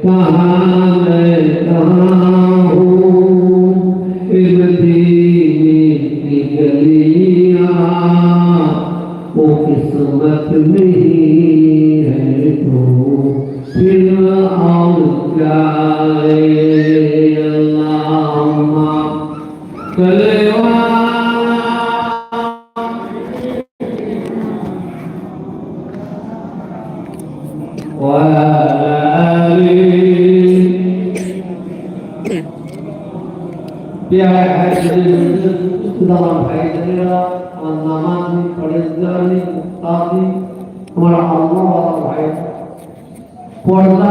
कहाँ मैं कहाँ हूँ इन दीनी गलियाँ वो किस्मत नहीं है तो फिर और क्या अल्लाहुम्मा सल्ली पर्दा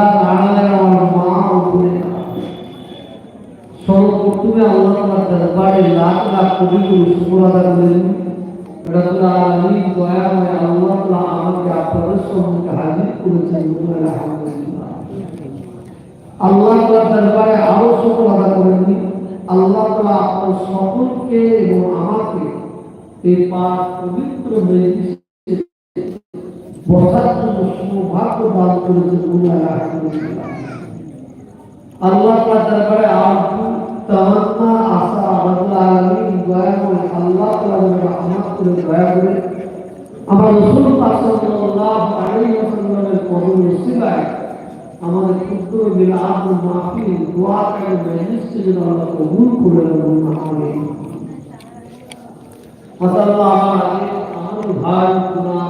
তুমি আল্লাহ তাআলার দরবারে লাখ লাখ কোটি কোটি শুকর আদায় করেন রব্বুল আলামিন দয়াময় আল্লাহ তাআলা আমাকে আপনাদের সম্মুখে হাজির করেছেন আলহামদুলিল্লাহ আল্লাহ তাআলার দরবারে আরো শুকর আদায় করেন আল্লাহ তাআলা আপনার সকলকে এবং আমাকে এই পাক পবিত্র মজলিসে বসার জন্য সৌভাগ্য দান করেছেন আলহামদুলিল্লাহ আল্লাহ তাআলার দরবারে আরজু तमन्ना आशा रब्बुल आलामीन दया করে আল্লাহ তাআলা রহমত করে দয়া করে আমার রাসূল পাক সাল্লাল্লাহু আলাইহি ওয়াসাল্লামের কদমে সিবায় আমাদের ক্ষুদ্র মিলাদ মাহফিল দোয়া করে মজলিস থেকে আল্লাহ কবুল করে নেন আমিন মাশাআল্লাহ আমার ভাই পুরা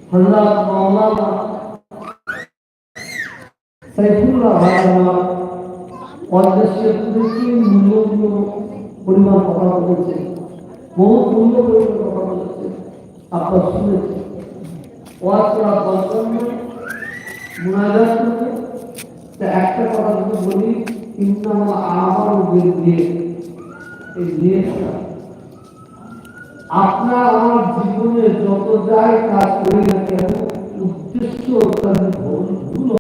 হযরত মাওলানা সাইফুল্লাহ ভাই আমার অদেশীয় পুরুষই মূল্যগুলো পরিমাণ কথা বলেছে বহু মূল্য পরিমাণ কথা বলেছে আপনার শুনেছে ওয়াজ করা দরকার নয় মুনাজাত করতে একটা কথা যদি বলি ইন্নামা আমাল বিনিয়ে এই নিয়তটা আপনার আমার জীবনে যত যাই কাজ করি না কেন উদ্দেশ্য তার ভুল